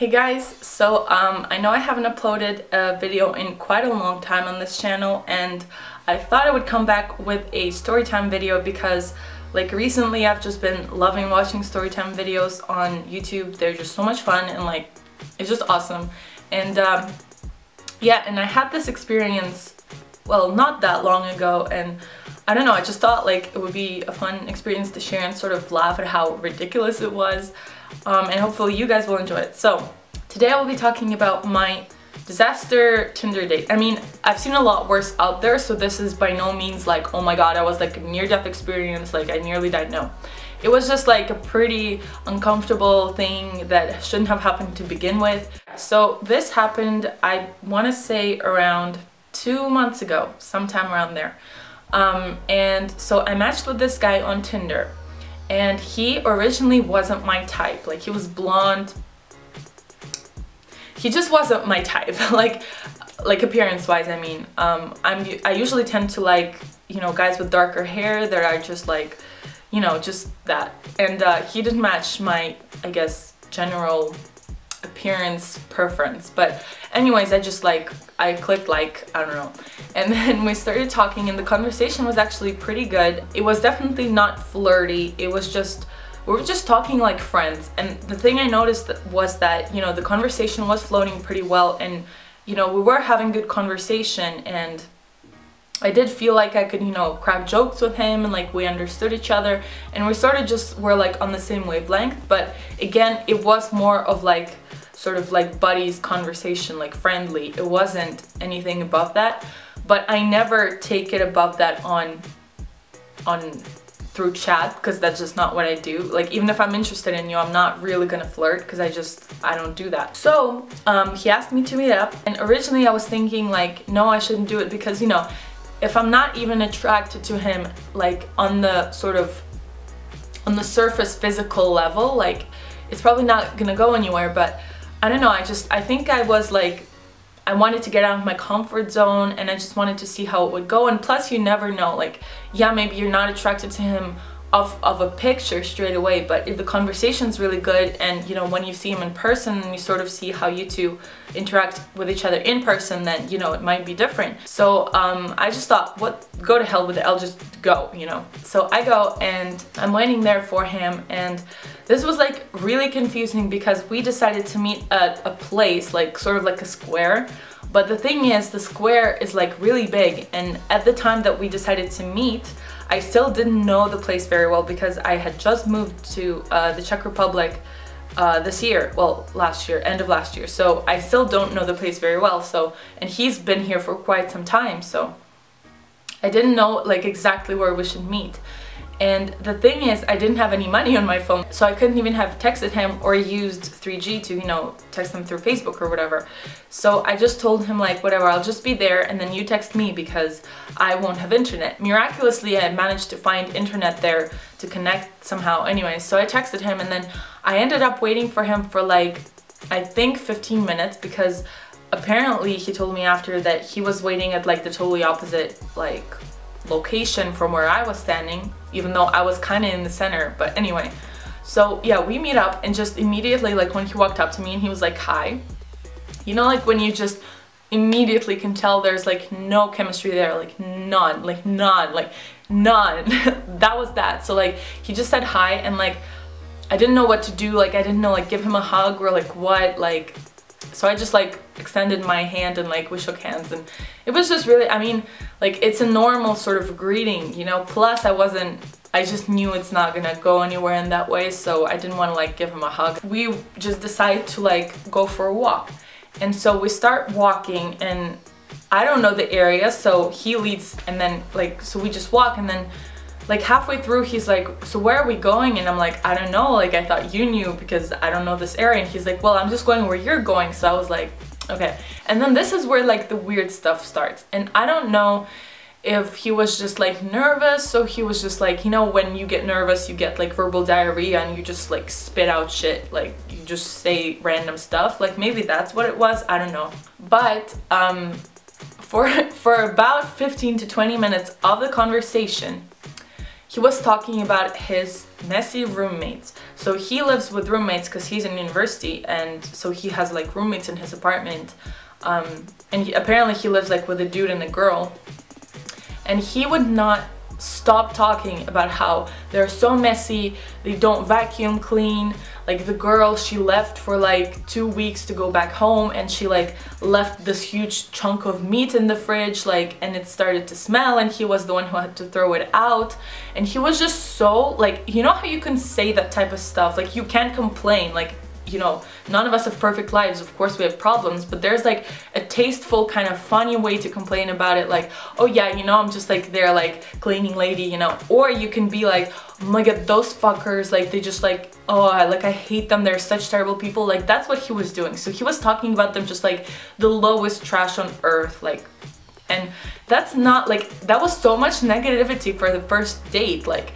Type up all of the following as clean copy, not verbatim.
Hey guys, so I know I haven't uploaded a video in quite a long time on this channel, and I thought I would come back with a storytime video because like recently I've just been loving watching storytime videos on YouTube. They're just so much fun and like it's just awesome. And yeah, and I had this experience, well, not that long ago, and I don't know, I just thought like it would be a fun experience to share and sort of laugh at how ridiculous it was. And hopefully you guys will enjoy it. So today I will be talking about my disaster Tinder date. I mean, I've seen a lot worse out there, so this is by no means like, oh my god, I was like a near-death experience, like I nearly died. No. It was just like a pretty uncomfortable thing that shouldn't have happened to begin with. So this happened, I want to say around 2 months ago, sometime around there. And so I matched with this guy on Tinder. And he originally wasn't my type. Like, he was blonde. He just wasn't my type. like appearance-wise, I mean. I usually tend to like, you know, guys with darker hair that are just like, you know, just that. And he didn't match my, I guess, general appearance preference. But anyways, I clicked like, I don't know. And then we started talking and the conversation was actually pretty good. It was definitely not flirty. It was just, we were just talking like friends. And the thing I noticed was that, you know, the conversation was flowing pretty well, and, you know, we were having good conversation, and I did feel like I could, you know, crack jokes with him, and like we understood each other, and we sort of just were like on the same wavelength. But again, it was more of like sort of like buddies conversation, like friendly. It wasn't anything above that, but I never take it above that on through chat, because that's just not what I do. Like, even if I'm interested in you, I'm not really gonna flirt, because I don't do that. So he asked me to meet up, and originally I was thinking like, no, I shouldn't do it, because, you know, if I'm not even attracted to him like on the sort of on the surface physical level, like it's probably not gonna go anywhere. But I don't know, I think I was like, I wanted to get out of my comfort zone, and I just wanted to see how it would go. And plus, you never know, like, yeah, maybe you're not attracted to him of a picture straight away, but if the conversation's really good, and, you know, when you see him in person and you sort of see how you two interact with each other in person, then, you know, it might be different. So I just thought, what, go to hell with it, I'll just go, you know. So I go and I'm waiting there for him, and this was like really confusing because we decided to meet at a place, like sort of like a square. But the thing is, the square is like really big, and at the time that we decided to meet, I still didn't know the place very well, because I had just moved to the Czech Republic this year, well, last year, end of last year. So I still don't know the place very well. So, and he's been here for quite some time, so I didn't know like exactly where we should meet. And the thing is, I didn't have any money on my phone, so I couldn't even have texted him or used 3G to, you know, text him through Facebook or whatever. So I just told him like, whatever, I'll just be there and then you text me because I won't have internet. Miraculously, I managed to find internet there to connect somehow anyway. So I texted him, and then I ended up waiting for him for like, I think 15 minutes, because apparently he told me after that he was waiting at like the totally opposite like location from where I was standing, even though I was kind of in the center. But anyway, so yeah, we meet up, and just immediately, like when he walked up to me and he was like, hi, you know, like when you just immediately can tell there's like no chemistry there, like none, like none, like none. That was that. So like he just said hi, and like I didn't know what to do, like I didn't know, like give him a hug or like what, like, so I just like extended my hand and like we shook hands, and it was just really, I mean, like it's a normal sort of greeting, you know. Plus I just knew it's not gonna go anywhere in that way, so I didn't want to like give him a hug. We just decided to like go for a walk, and so we start walking, and I don't know the area, so he leads, and then like, so we just walk, and then like halfway through he's like, so where are we going? And I'm like, I don't know, like I thought you knew because I don't know this area. And he's like, well, I'm just going where you're going. So I was like, okay. And then this is where like the weird stuff starts, and I don't know if he was just like nervous, so he was just like, you know, when you get nervous you get like verbal diarrhea and you just like spit out shit, like you just say random stuff, like maybe that's what it was, I don't know. But for about 15 to 20 minutes of the conversation, he was talking about his messy roommates. So he lives with roommates because he's in university, and so he has like roommates in his apartment. And apparently he lives like with a dude and a girl. And he would not stop talking about how they're so messy, they don't vacuum clean. Like the girl, she left for like 2 weeks to go back home, and she like left this huge chunk of meat in the fridge, like, and it started to smell, and he was the one who had to throw it out. And he was just so like, you know how you can say that type of stuff, like you can't complain, like, you know, none of us have perfect lives, of course we have problems, but there's like a tasteful kind of funny way to complain about it, like, oh yeah, you know, I'm just like there like cleaning lady, you know. Or you can be like, oh my god, those fuckers, like they just like, oh, I hate them, they're such terrible people. Like that's what he was doing. So he was talking about them just like the lowest trash on earth, like, and that's not like, that was so much negativity for the first date, like,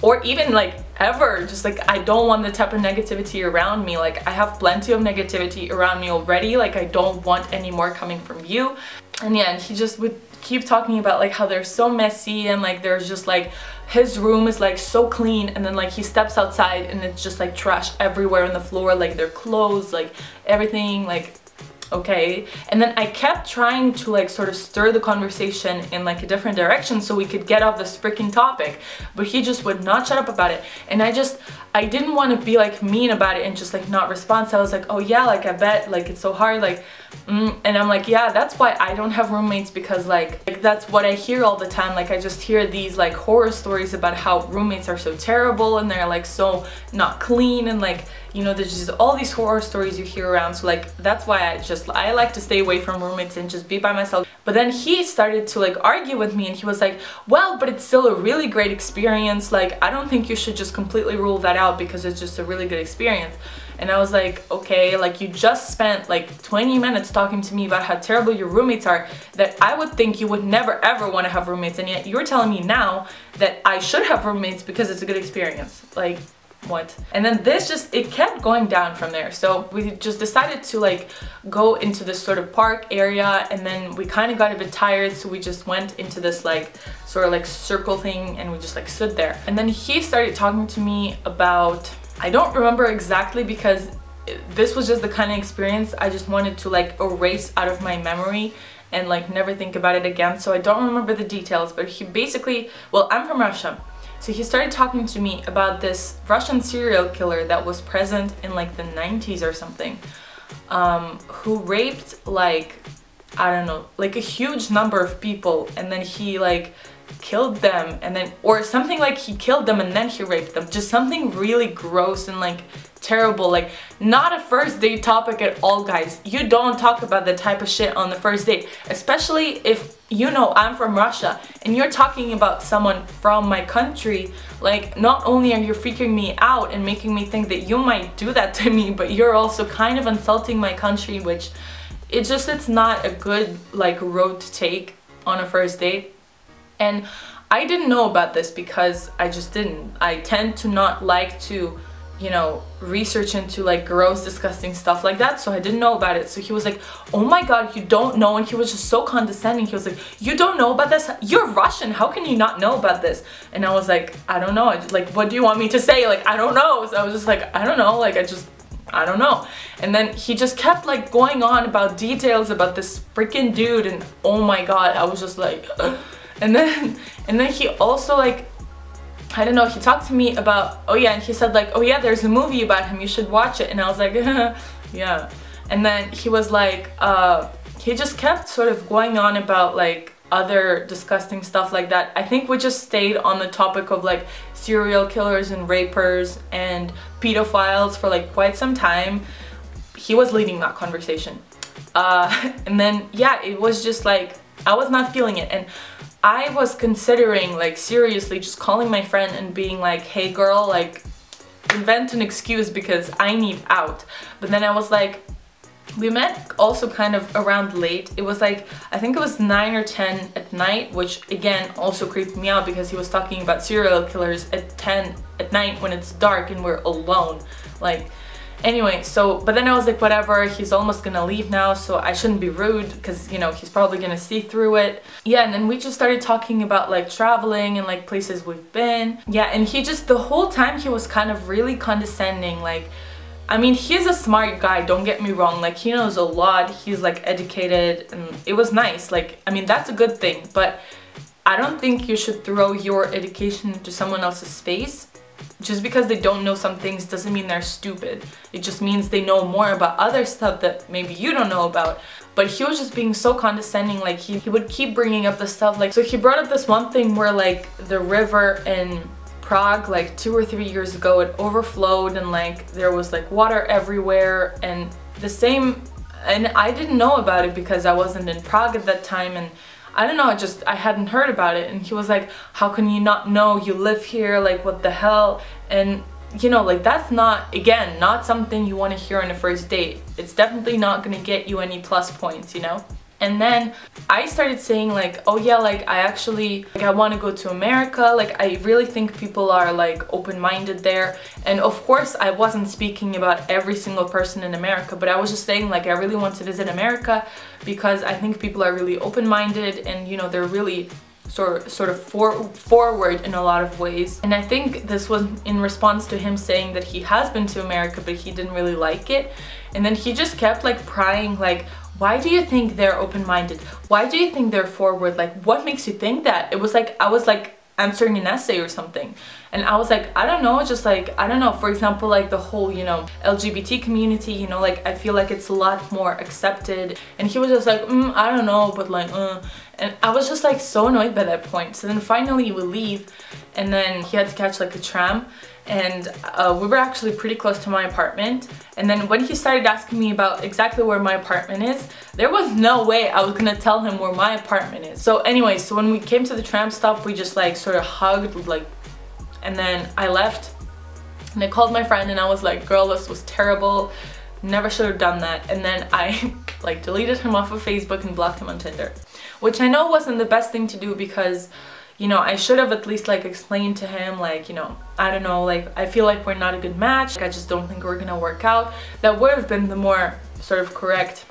or even like ever, just like I don't want the type of negativity around me. Like I have plenty of negativity around me already, like I don't want any more coming from you. And yeah, and he just would keep talking about like how they're so messy, and like there's just like his room is like so clean, and then like he steps outside and it's just like trash everywhere on the floor, like their clothes, like everything, like okay. And then I kept trying to like sort of stir the conversation in like a different direction so we could get off this freaking topic, but he just would not shut up about it. And I didn't want to be like mean about it and just like not respond. So I was like, oh yeah, like I bet like it's so hard, like and I'm like, yeah, that's why I don't have roommates, because like that's what I hear all the time. Like I just hear these like horror stories about how roommates are so terrible and they're like so not clean, and like, you know, there's just all these horror stories you hear around. So like that's why I like to stay away from roommates and just be by myself. But then he started to like argue with me, and he was like, well, but it's still a really great experience, like I don't think you should just completely rule that out because it's just a really good experience. And I was like, okay, like you just spent like 20 minutes talking to me about how terrible your roommates are, that I would think you would never ever want to have roommates, and yet you're telling me now that I should have roommates because it's a good experience. Like, what? And then it kept going down from there. So we just decided to like go into this sort of park area, and then we kind of got a bit tired, so we just went into this like sort of like circle thing, and we just like stood there. And then he started talking to me about, I don't remember exactly because this was just the kind of experience I just wanted to like erase out of my memory and like never think about it again. So I don't remember the details, but he basically, well, I'm from Russia. So he started talking to me about this Russian serial killer that was present in like the 90s or something, who raped like, I don't know, like a huge number of people, and then he like killed them, and then, or something like he killed them and then he raped them. Just something really gross and like terrible, like not a first date topic at all, guys. You don't talk about that type of shit on the first date, especially if, you know, I'm from Russia and you're talking about someone from my country. Like, not only are you freaking me out and making me think that you might do that to me, but you're also kind of insulting my country, which it's not a good like road to take on a first date. And I didn't know about this because I just didn't. I tend to not like to, you know, research into like gross, disgusting stuff like that, so I didn't know about it. So he was like, oh my god, you don't know? And he was just so condescending. He was like, you don't know about this? You're Russian, how can you not know about this? And I was like, I don't know. Like, what do you want me to say? Like, I don't know. So I was just like, I don't know, like I don't know. And then he just kept like going on about details about this freaking dude, and oh my god, I was just like ugh. And then he also like, I don't know, he talked to me about, oh yeah, and he said like, oh yeah, there's a movie about him, you should watch it. And I was like, yeah. And then he was like, he just kept sort of going on about like other disgusting stuff like that. I think we just stayed on the topic of like serial killers and rapers and pedophiles for like quite some time. He was leading that conversation. And then yeah, it was just like, I was not feeling it. And I was considering like seriously just calling my friend and being like, hey girl, like invent an excuse because I need out. But then I was like, we met also kind of around late. It was like, I think it was 9 or 10 at night, which again also creeped me out because he was talking about serial killers at 10 at night when it's dark and we're alone. Like, Anyway, so, but then I was like, whatever, he's almost gonna leave now, so I shouldn't be rude because, you know, he's probably gonna see through it. Yeah, and then we just started talking about like traveling and like places we've been. Yeah, and he just, the whole time he was kind of really condescending. Like, I mean, he's a smart guy, don't get me wrong, like he knows a lot, he's like educated, and it was nice. Like, I mean, that's a good thing, but I don't think you should throw your education into someone else's face. Just because they don't know some things doesn't mean they're stupid. It just means they know more about other stuff that maybe you don't know about. But he was just being so condescending. Like he would keep bringing up the stuff. Like, so he brought up this one thing where like the river in Prague like 2 or 3 years ago, it overflowed and like there was like water everywhere, and the same, and I didn't know about it because I wasn't in Prague at that time, and I don't know, I hadn't heard about it. And he was like, how can you not know, you live here, like what the hell? And you know, like that's not, again, not something you want to hear on a first date. It's definitely not gonna get you any plus points, you know? And then I started saying like, oh yeah, like I actually, like I want to go to America, like I really think people are like open-minded there. And of course I wasn't speaking about every single person in America, but I was just saying like I really want to visit America because I think people are really open-minded, and you know, they're really sort of forward in a lot of ways. And I think this was in response to him saying that he has been to America but he didn't really like it. And then he just kept like prying like, why do you think they're open-minded? Why do you think they're forward? Like, what makes you think that? It was like, I was like answering an essay or something. And I was like, I don't know, just like, I don't know. For example, like the whole, you know, LGBT community, you know, like I feel like it's a lot more accepted. And he was just like, I don't know, but like, And I was just like so annoyed by that point. So then finally we leave, and then he had to catch like a tram. And we were actually pretty close to my apartment. And then when he started asking me about exactly where my apartment is, there was no way I was gonna tell him where my apartment is. So anyway, so when we came to the tram stop, we just like sort of hugged, like, and then I left and I called my friend and I was like, girl, this was terrible, never should have done that. And then I like deleted him off of Facebook and blocked him on Tinder, which I know wasn't the best thing to do because, you know, I should have at least like explained to him like, you know, I don't know, like I feel like we're not a good match, like, I just don't think we're gonna work out. That would have been the more sort of correct,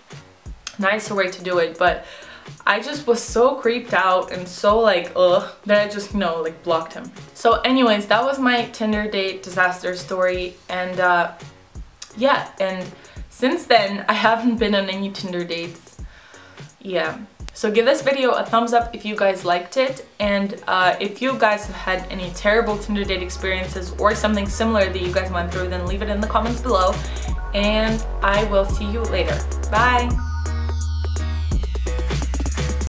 nicer way to do it. But I just was so creeped out and so like that I just, you know, like blocked him. So anyways, that was my Tinder date disaster story. And yeah, and since then I haven't been on any Tinder dates. Yeah. So give this video a thumbs up if you guys liked it, and if you guys have had any terrible Tinder date experiences or something similar that you guys went through, then leave it in the comments below, and I will see you later. Bye!